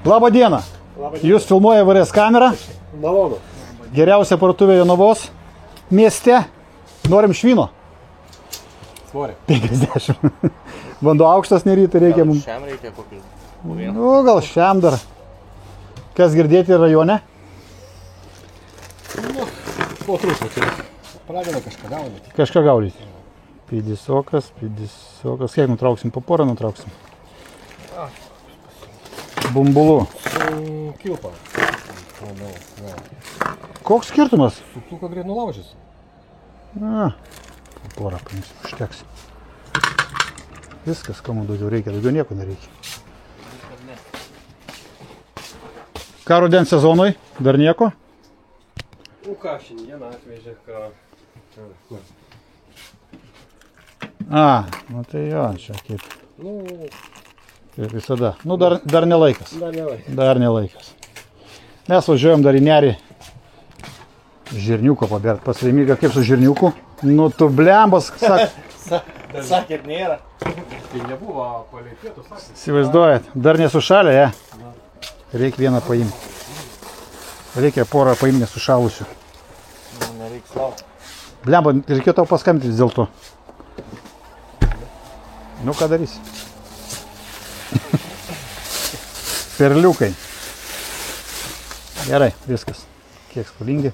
Labą dieną. Jūs filmuoja VRS kamera. Malonu. Geriausia parduotuvė Jonavos mieste. Norim švino. Svorį. 50. Vanduo aukštas nerytai reikia mums. Šiam reikia kokį. Nu, gal šiam dar. Kas girdėti rajone? Nu, po truputį. Pradeda kažką gaudyti. Kažką gaudyti. Pidisokas. Kiek nutrauksim? Po porą nutrauksim. Bumbulu. Su kilpa. Koks skirtumas? Suktuko granulaužis. Na, po porą paimsim, užteks. Viskas, ko mums daugiau reikia, daugiau nieko nereikia. Ką rudens sezonui? Dar nieko? Nu ką, šiandieną atvežė, ką... Nu tai jo, čia kaip. Nu, Kaip visada. Nu, dar ne laikas. dar Dar ne laikas. Mes važiuojam dar į nerį žirniuko pabėrt. Pas Remigą kaip su žirniuku. Nu, tu blembas, Sakėt, nėra. tai nebuvo palei pietų, sakė. įsivaizduojat. Dar nesušalę, ja? Reikia vieną paimti. Reikia porą paimti nesušalusių. Nereiks laukti. Blemba, reikėjo tau paskambinti vis dėlto. Nu, ką darysi? Perliukai. Gerai, viskas. Kiek skolingi.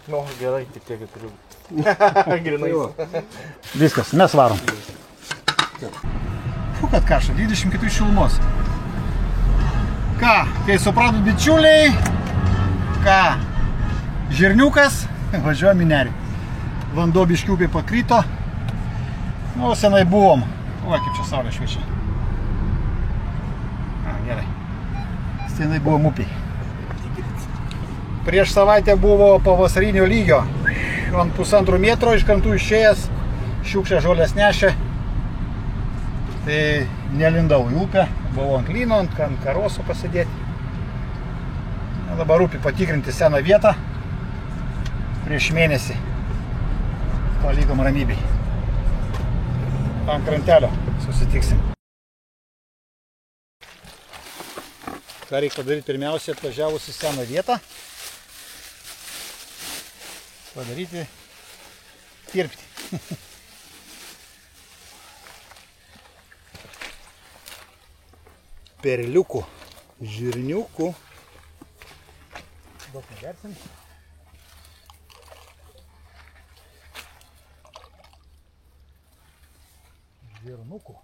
Nu, gerai, tik tiek, kad turiu. Grinai. Viskas, mes varom. Fū, kad karšta, 24 šilumos. Ką, kai supratot bičiuliai, ką, žirniukas, važiuojam į nerį. Vanduo biškiukai pakrito. Nu, senai buvom. O, kaip čia saulė šviečia. Gerai. Senai buvom upiai. Prieš savaitę buvo pavasarinio lygio. Ant 1,5 metro iš krantų išėjęs, šiukšę žolės nešė. Tai nelindau į upę, buvau ant lyno, ant karoso pasidėti. Dabar upį patikrinti seną vietą. Prieš mėnesį palikom ramybei. Ant krantelio susitiksim. Ką reikia padaryti pirmiausia, atvažiavus į seną vietą. Padaryti, tirpti. Perliukų, žirniukų. Daug negersim. Žirnukų.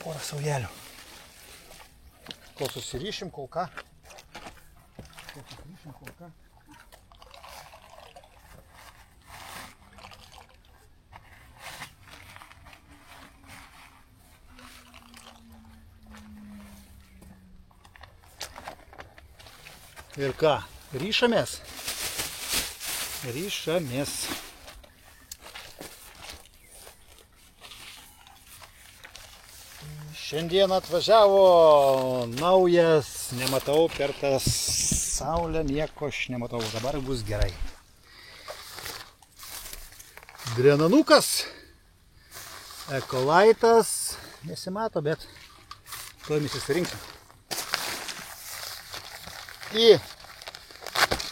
Porą saujelių. Kol susiryšim, kol ką. Ir ką, ryšamės? Ryšamės. Šiandien atvažiavo naujas, nematau per tą saulę, nieko aš nematau, dabar bus gerai. Drenanukas, ekolaitas, nesimato, bet tuoj mes įsirinksim. Į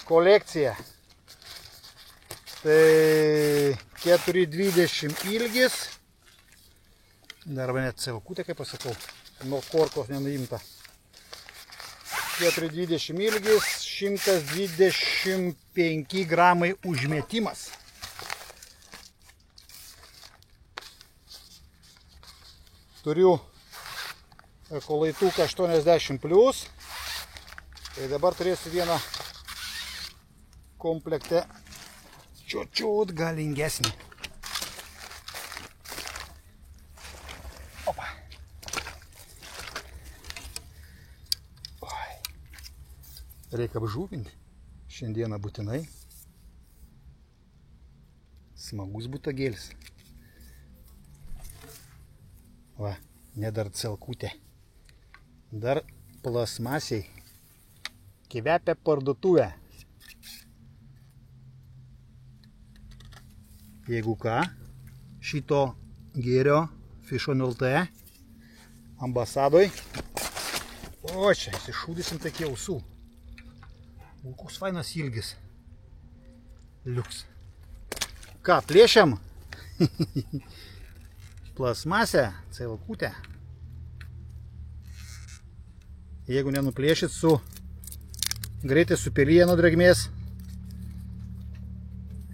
kolekciją. Tai 4,20 ilgis. Arba net celkutė, kaip pasakau, nuo korkos nenuimta. 4,20 ilgis, 125 gramai užmetimas. Turiu ekolaituką 80+. Tai dabar turėsiu vieną komplekte čiut galingesnį. Opa. Reikia apžūvinti. Šiandieną būtinai. Smagus butagėlis. Va, ne dar celkutė. Dar plasmasiai. Kvepia parduotuvę. Jeigu ką, šito gėrio Fish on LTE. Ambasadoj. O, čia įsišūdysim tokie ausų. O, koks fainas ilgis. Liuks. Ką, plėšiam? Plasmasę, cailkutę. Jeigu nenuplėšit greitai supelyja nuo drėgmės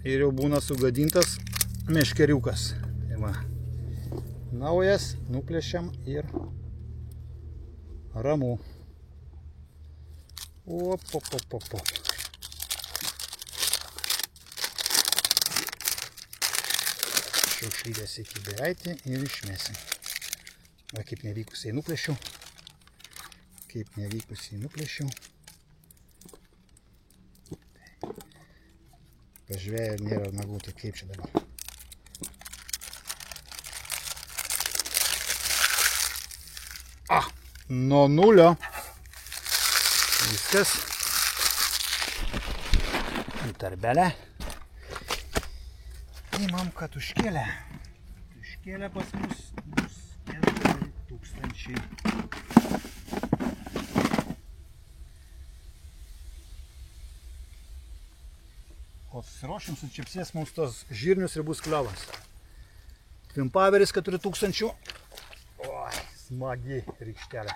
ir jau būna sugadintas meškeriukas. Tai va. Naujas, nuplėšiam ir ramu. Op. Šiukšlytės įkibiraitį ir išmesim. Va, kaip nevykusiai nuplėšiau. Pažvėja ir nėra nagų, tai kaip čia dabar. Nuo nulio. Viskas. Į tarbelę. Įmam, kad užkėlė. Užkėlė pas mus 4000. O susiruošim, sučiapsės mums tos žirnius ir bus kliovas. Tvimpaveris 4000. Oi, smagi rykštelė.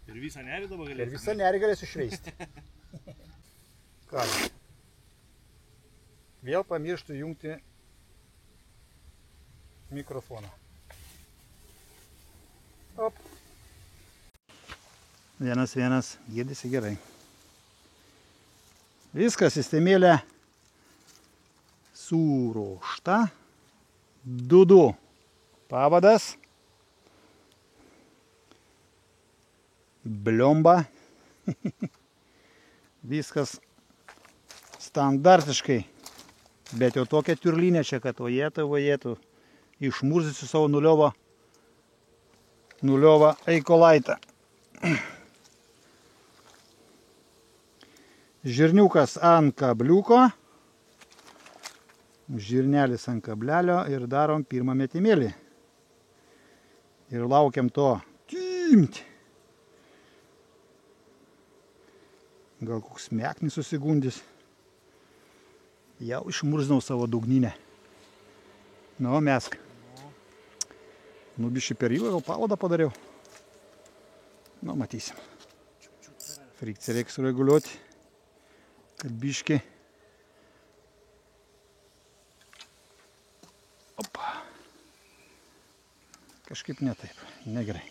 Ir visą nerį dabar galėsi? Ir visą nerį galėsiu išveisti. Ką? Vėl pamirštu jungti mikrofoną. Op. Vienas, girdisi gerai. Viskas, sistemėlė suruošta. 2 pavadas. Bliomba. Viskas standartiškai. Bet jau tokia tiurlinė čia, kad ojetų. Išmurzysiu savo nuliovą eikolaitą. Žirniukas ant kabliuko. Žirnelis ant kablelio ir darom pirmą metimėlį. Ir laukiam to. Timti. Gal koks meknis susigundys. Jau išmurznau savo dugninę. Nu, mesk. Nu, bišį per ilgą, gal pavadą padariau. Nu, matysim. Frikciją reikia sureguliuoti, kad biškį. Opa. Kažkaip ne taip. Negerai.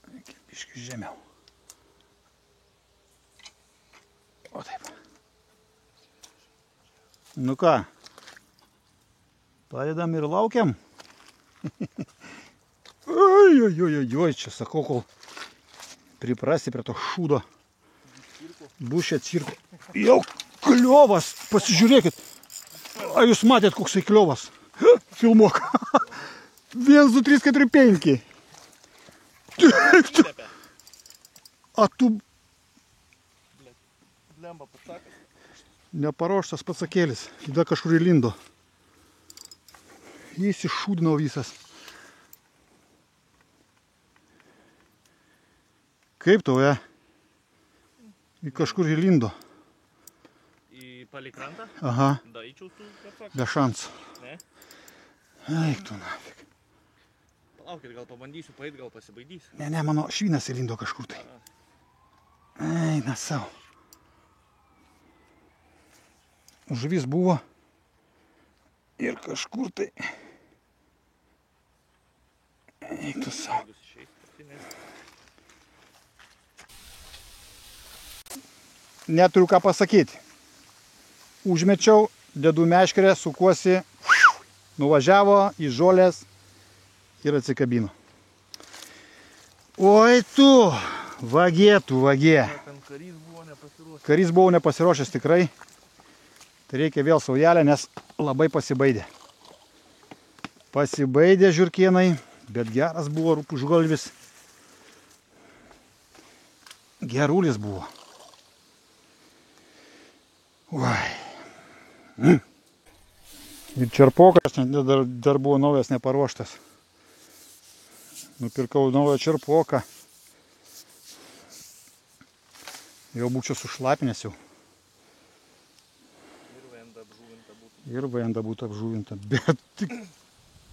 Reikia biškį žemiau. O taip. Nu ką, padedam ir laukiam. Oi, čia sakau, kol priprasti prie to šūdo. Bušė cirko. Jau kliovas, pasižiūrėkit. A jūs matėt, koksai kliovas? Filmuok. 1, 2, 3, 4, 5. A tu... Blemba pasakas. Neparuoštas pasakėlis. Tada kažkur įlindo. Jis iššūdinau visas. Kaip tau, Į kažkur įlindo. Į palei krantą? Aha. Da, įčiaus tu pasakas. Be šansų. Ne? Eik tu nafik. Palaukit, gal pabandysiu paeit, gal pasibaidys. Ne, mano švinas įlindo kažkur tai. Eina savo. Žuvis buvo ir kažkur tai. Eik tu savo. Neturiu ką pasakyti. Užmečiau, dedu meškerę, sukuosi, nuvažiavo į žolės ir atsikabino. Oi tu, vagė. Karys buvo nepasiruošęs tikrai. Tai reikia vėl saujelę, nes labai pasibaidė. Pasibaidė žiurkienai, bet geras buvo rupūžgalvis. Gerulis buvo. Oi. Ir čerpokas, dar buvo naujas neparuoštas. Nupirkau naują čerpoką. Jau būčiau sušlapinęs jau. Ir venda būtų apžuvinta. Bet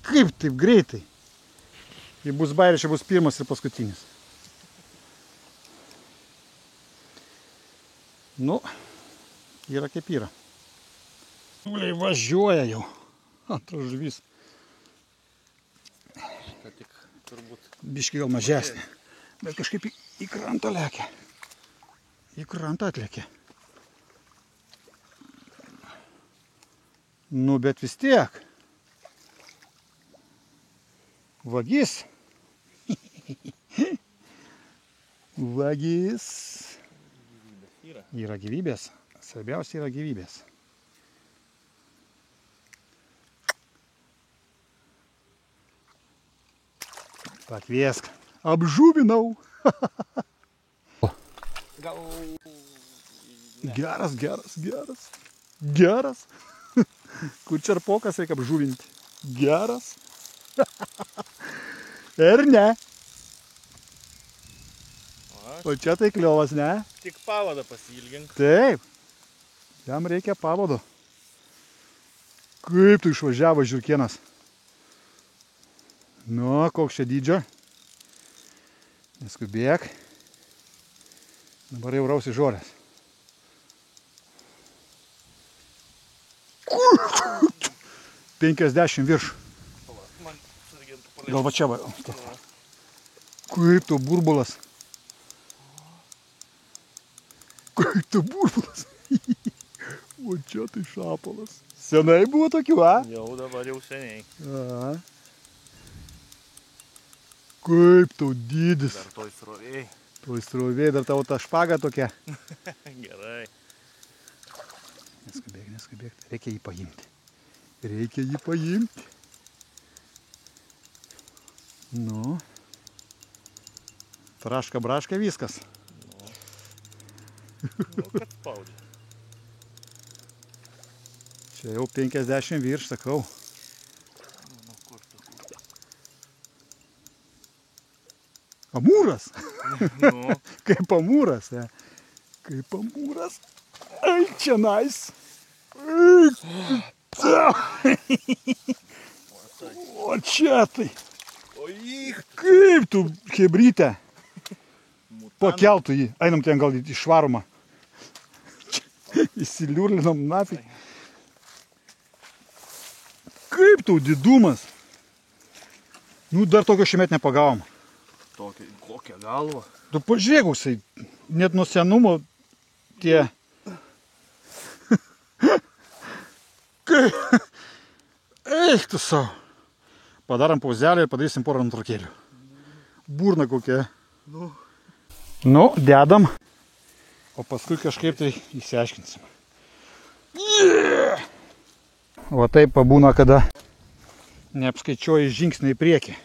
kaip taip greitai? Jei bus bairė, čia bus pirmas ir paskutinis. Nu, yra kaip yra. Važiuoja jau. Antras žuvis. Šitą tik turbūt. Biškai gal mažesnė. Bet kažkaip į krantą lekia. Į krantą atlekia. Nu, bet vis tiek. Vagis. Vagis. Yra gyvybės. Svarbiausia yra gyvybės. Pakviesk. Apžuvinau. Geras. Geras. Kur čerpokas reikia apžuvinti. Geras. Ir ne. O čia tai kliovas, ne? Tik pavadą pasilgink. Taip. Jam reikia pavado. Kaip tu išvažiavo žiurkienas? Nu, koks čia dydžio. Neskubėk. Dabar jau rausi žolės. 50 virš. Gal va čia va. Kaip tu burbulas. Kaip tu burbulas. O čia tai šapalas. Senai buvo tokių, a? Jau dabar jau seniai. A. Kaip tau dydis. Dar toj srovėjai. Toj srovėjai, dar tavo ta špaga tokia. Gerai. Neskubėk. Reikia jį paimti. Nu. Traška viskas. Nu, kad spaudžia. Čia jau 50 virš, sakau. Nu, kur tu? Amūras. Nu. Kaip amūras, ne? Kaip amūras. Ai, čia nais. O čia tai. Kaip tu, hebrytė. Pakeltų jį. Einam ten gal į švarumą. Įsiliurlinom nafig. Kaip tau didumas. Nu, dar tokio šiemet nepagavom. Kokią galvą. Tu pažiūrėk, net nuo senumo tie... Eik tu savo. Padarom pauzelę ir padarysim porą nutraukėlių. Burna kokia. Nu, dedam. O paskui kažkaip tai išsiaiškinsim. O taip pabūna, kada neapskaičiuoji žingsnį į priekį.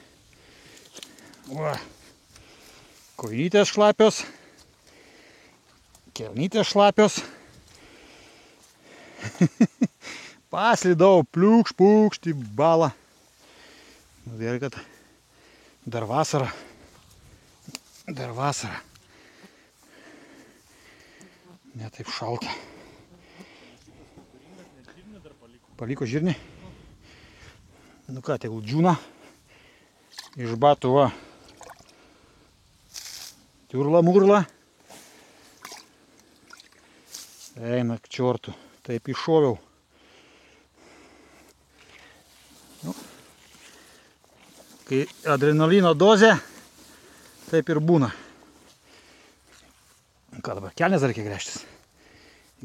Va. Kojytės šlapios. Kelnytės šlapios. Paslydau, pliukš, pūkšt į balą. Gerai, kad dar vasara. Ne taip šalta. Paliko žirnį. Nu ką, tegul džiūna. Iš batų va. Tiurla-murla. Eina k čiortu. Taip iššoviau. Nu. Kai adrenalino dozė, taip ir būna. Ką dabar, kelnes dar reikia gręžtis?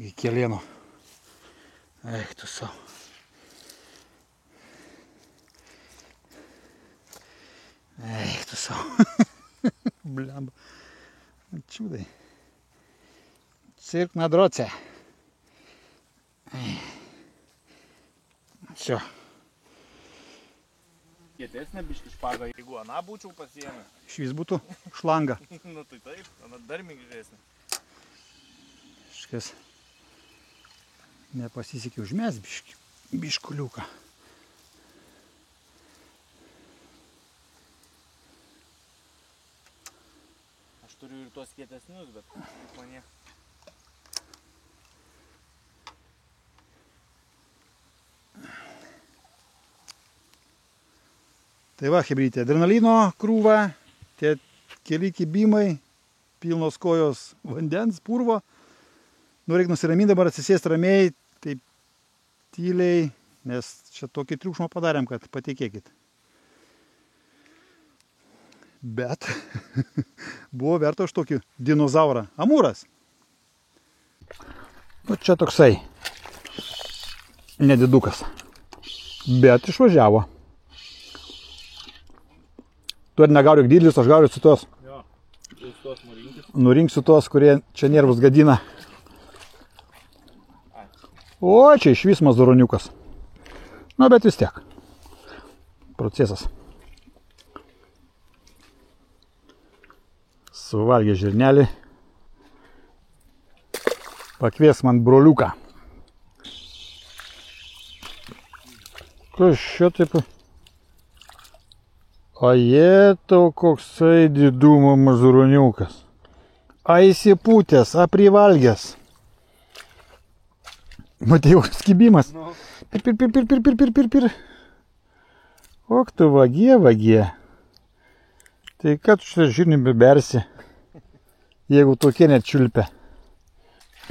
Iki kelieno. Eik tu savo. Blemba. Čiūdai. Cirk na droce. Все. Kietesnė biški špaga, jeigu aną būčiau pasiėmę. Išvis būtų šlanga. Nu tai taip, aną dar migžesnė. Kažkas nepasisekė užmes biškuliuką. turiu ir tuos kietesnius, bet kaip manie. Tai va, chebrytė, adrenalino krūva, tie keli kibimai, pilnos kojos vandens, purvo. Nu, reikia nusiraminti dabar, atsisėsti ramiai, taip tyliai, nes čia tokį triukšmą padarėm, kad patikėkit. Bet buvo verta už tokį dinozaurą. Amūras. Nu, čia toksai nedidukas. Bet išvažiavo. Tu negaurik didelis, aš gauriu tos. Jo, tos nurinkis. Nurinksiu tos, kurie čia nervus gadina. O, čia iš vis mazuroniukas. Na, bet vis tiek. Procesas. Suvalgė žirnelį. Pakvies man broliuką. Kas čia taip? O jetau, koksai didumo mazuroniukas. A įsipūtęs, a privalgęs. Matėjau, skibimas. Pir. Ok, tu vagie. Tai ką tu šitą žirnį bebersi, jeigu tokie net čiulpia.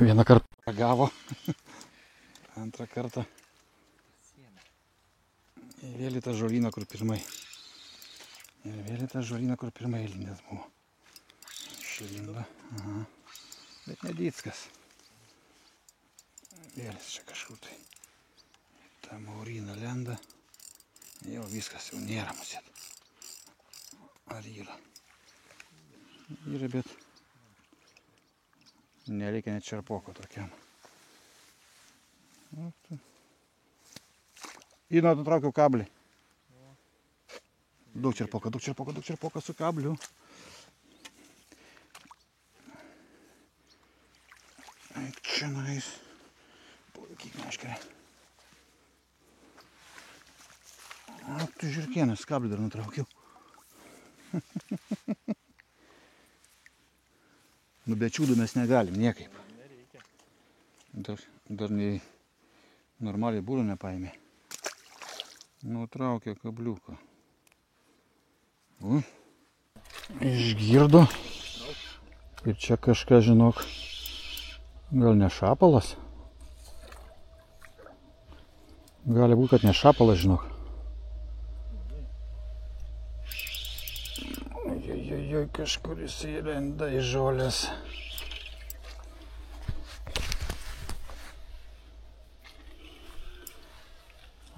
Vieną kartą pagavo. Antrą kartą. Ir vėl į tą žolyną, kur pirmai. Lindęs buvo. Šlinda. Aha. Bet nedickas. Vėlis čia kažkur tai. Ta maurina lenda. Jau viskas, jau nėra musėt. Ar yra? Yra, bet nereikia net čerpoko tokiam. Įno, nutraukiau kablį. Daug čerpoka su kabliu. Eik čia nais. Palaikyk meškerę. O, tu žirkienas, kablį dar nutraukiau. Nu, be čiūdų mes negalim, niekaip. Dar nei normaliai būrų nepaėmė. Nutraukė kabliuką. Išgirdo. Ir čia kažką, žinok, gal ne šapalas? Gali būti, kad ne šapalas, žinok. Ojojoj, kažkur jis įlenda į žolės.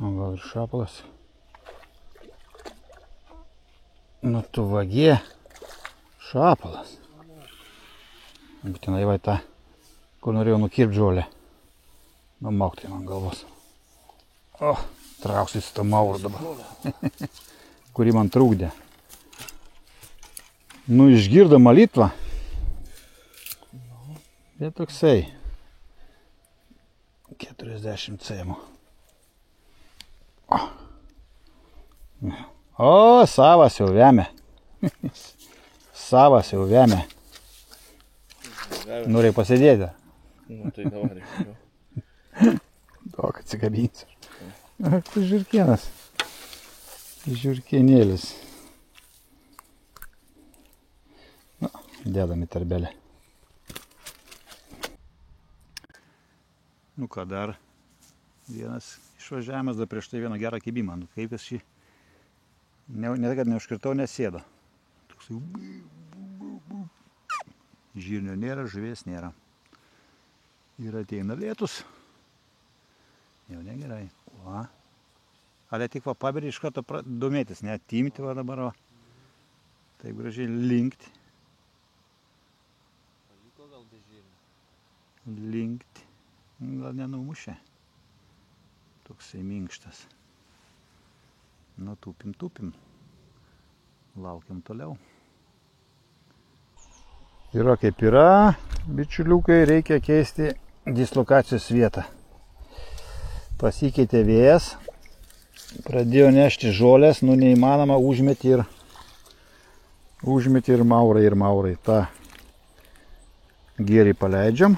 O gal ir šapalas? Nu tu vagie, šapalas. Būtinai va tą, kur norėjau nukirpti žolę. Numaukti man galvos. O, trauksis tą maurą dabar. Kuri man trūkdė. Nu, išgirdo malitvą. Bet toksai. 40 cm. O, savas jau vemia. Savas jau vemia. Norėjai pasėdėti. Nu, tai dabar jau. Daug atsikabinsiu. Ak, tu žiurkienas. Žiurkienėlis. Na, dedam į tarbelę. Nu ką dar. Vienas išvažiavimas, dar prieš tai vieną gerą kibimą. Nu, kaip jis šį. Ne kad neužkirtau, nesėdo. Toksai. Žirnio nėra, žuvies nėra. Ir ateina lietus. Jau negerai. Va. Ale tik va paberi iš karto domėtis, ne atimti va dabar. Va. Taip gražiai linkti. Paliko gal be žirnio? Linkti. Gal nenumušė. Toksai minkštas. Nu, tupim. Laukiam toliau. Yra kaip yra, bičiuliukai, reikia keisti dislokacijos vietą. Pasikeitė vėjas, pradėjo nešti žolės, nu neįmanoma, užmeti ir maurai. Ta Gėrį paleidžiam.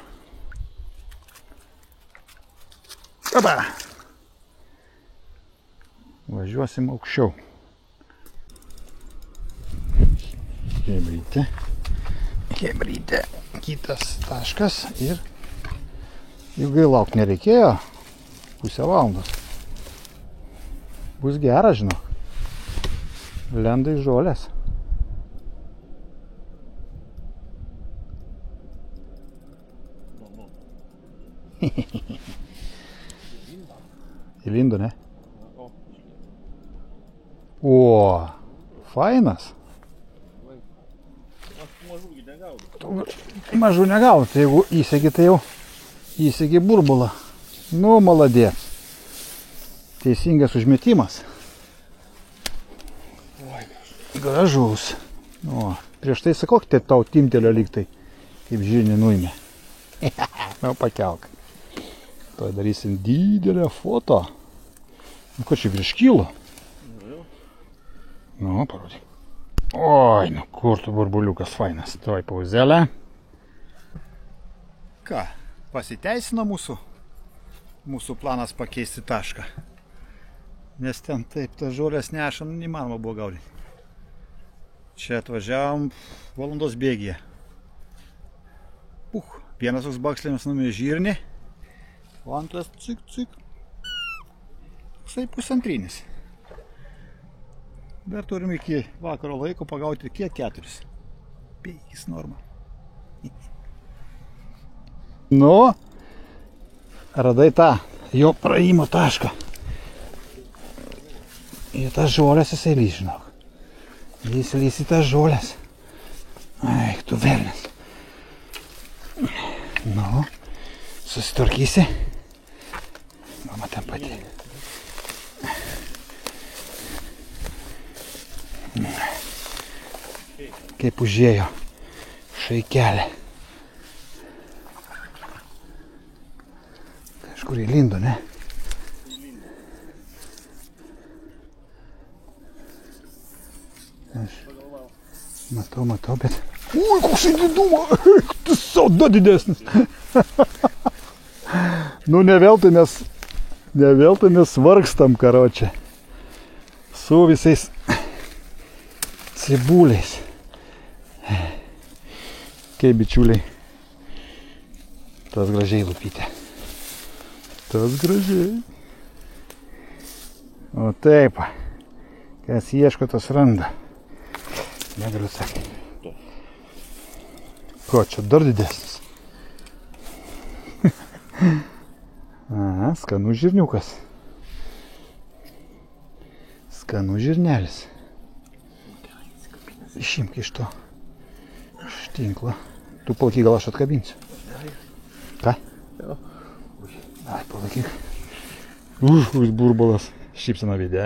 Opa! Važiuosim aukščiau. Hebrytė. Hebrytė. Kitas taškas ir ilgai laukti nereikėjo. Pusę valandos. Bus gera, žinau. Lenda iš žolės. Įlindo, ne? O, fainas. Mažų negaunu, tai jeigu įsegi, tai jau įsegi burbulą. Nu, maladė. Teisingas užmetimas. Gražus. O, prieš tai sakau, tai tau timtelio lyg tai, kaip žirnį nuimė. Nu, pakelk. Tai darysim didelę foto. Nu, ko čia virš kilo? Nu, parodyk. Oi, nu, kur tu burbuliukas fainas. Tuoj pauzelę. Ką, pasiteisino mūsų planas pakeisti tašką. Nes ten taip, tas žolės neša, neįmanoma buvo gaudyti. Čia atvažiavom valandos bėgyje. Vienas toks bakslėmis numė žirnį, o antras cik. Toksai pusantrinis. Dar turim iki vakaro laiko pagauti kiek 4. 5 norma. Nu, radai tą jo praėjimo tašką. Ir tas žolės jisai lys, žinok. Jis lys į tas žolės. Ai, tu velnis. Nu, susitvarkysi. Mama ten pati. Kaip užėjo šaikelė. Kažkur įlindo, ne? Aš matau, bet... Ui, koks įdidumą! Tu sauda didesnis! Nu, ne veltui mes vargstam, karočią. Su visais cibuliais. Kaip bičiuliai. Tas gražiai lupytė. Tas gražiai. O taip. Kas ieško, tas randa. Negaliu sakyti. Ko, čia dar didesnis. Aha, skanus žirniukas. Skanus žirnelis. Išimk iš to. Iš tinklo. Tu palaikyk, gal aš atkabinsiu. Ką? Ai, palaikyk. Burbulas. Šypsena veide.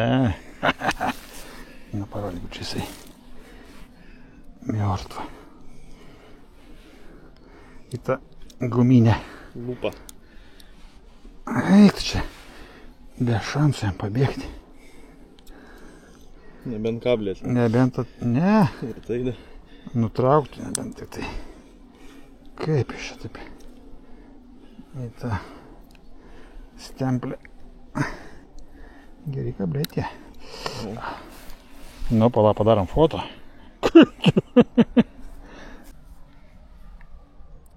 Na, parodyk, čia jisai. Mėortva. Į tą guminę. Lupa. Eik čia. Be šansų jam pabėgti. Nebent kablės. Nebent, ne. Ir tai da. Nutraukti, nebent tik tai. Kaip iš čia taip. Į tą stemplę. Geri kabliai tie. Nu, padarom foto.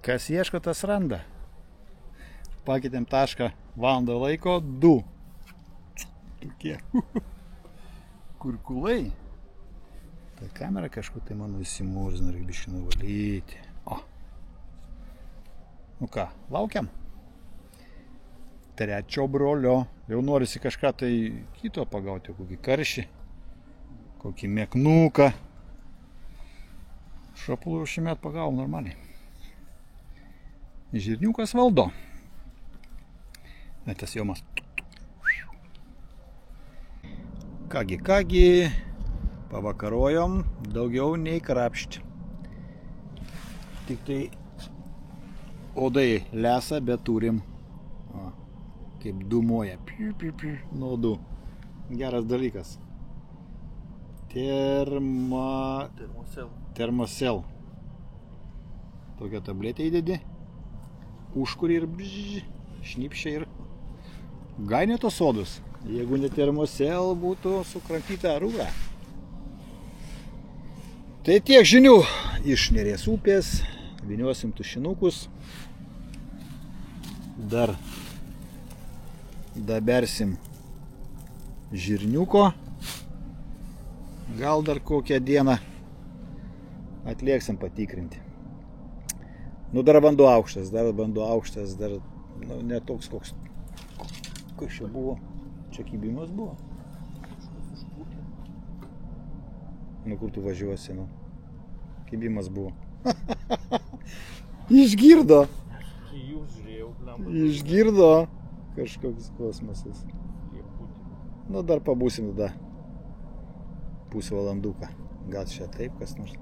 Kas ieško, tas randa. Pakeitėm tašką valandą laiko, 2. Tokie. Kurkulai. Ta kamera kažkur tai mano įsimurzina, reikia biškį nuvalyti. O. Nu ką, laukiam? Trečio brolio. Jau norisi kažką tai kito pagauti, kokį karšį, kokį mėknuką. Šapulų šimet pagavom normaliai. Žirniukas valdo. Tas jomas. Kągi, pavakarojom, daugiau nei krapšti. Tik tai odai lesa, bet turim. O, kaip dūmoja. Naudų. Geras dalykas. Termosel. Tokią tabletę įdedi, užkuri ir šnipšia ir gainė tos sodus. Jeigu ne termosel būtų sukramtyta rūra. Tai tiek žinių iš Neries upės. Vyniosim tušinukus. Dar dabersim žirniuko. Gal dar kokią dieną atlieksim patikrinti. Nu, dar vanduo aukštas, dar ne toks koks. Kas čia buvo? Čia kibimas buvo. Nu, kur tu važiuosi, nu? Kibimas buvo. Išgirdo. Jūs žiūrėjau, blemba. Išgirdo. Kažkoks kosmosas. Nu, dar pabūsim tada. Pusę valanduką. Gal čia taip kas nors.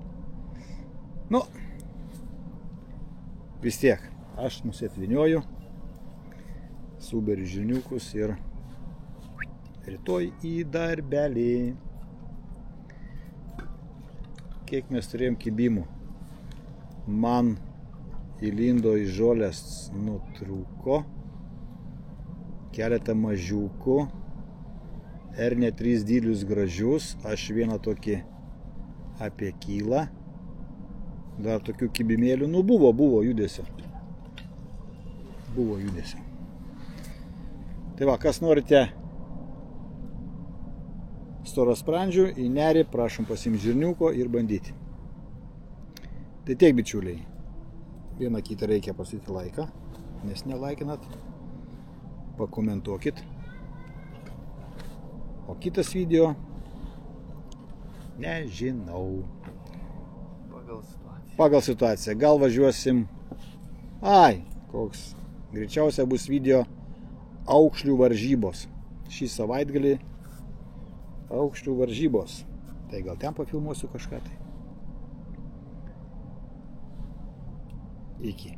Nu, vis tiek, aš nusiatvinioju, suberiu žirniukus ir rytoj į darbelį. Kiek mes turėjom kibimų. Man įlindo į žolės nutrūko, keletą mažiukų, erne 3 dydlius gražius, aš vieną tokį apie kylą. Dar tokių kibimėlių, nu buvo judesio. Buvo judesio. Tai va, kas norite storasprandžių į nerį, prašom pasiimti žirniuko ir bandyti. Tai tiek, bičiuliai. Vieną kitą reikia pasakyti laiką, nes nelaikinat. Pakomentuokit. O kitas video nežinau. Pagal situaciją. Gal važiuosim. Koks. Greičiausia bus video aukšlių varžybos. Šį savaitgalį aukšlių varžybos. Tai gal ten pafilmuosiu kažką tai. Iki.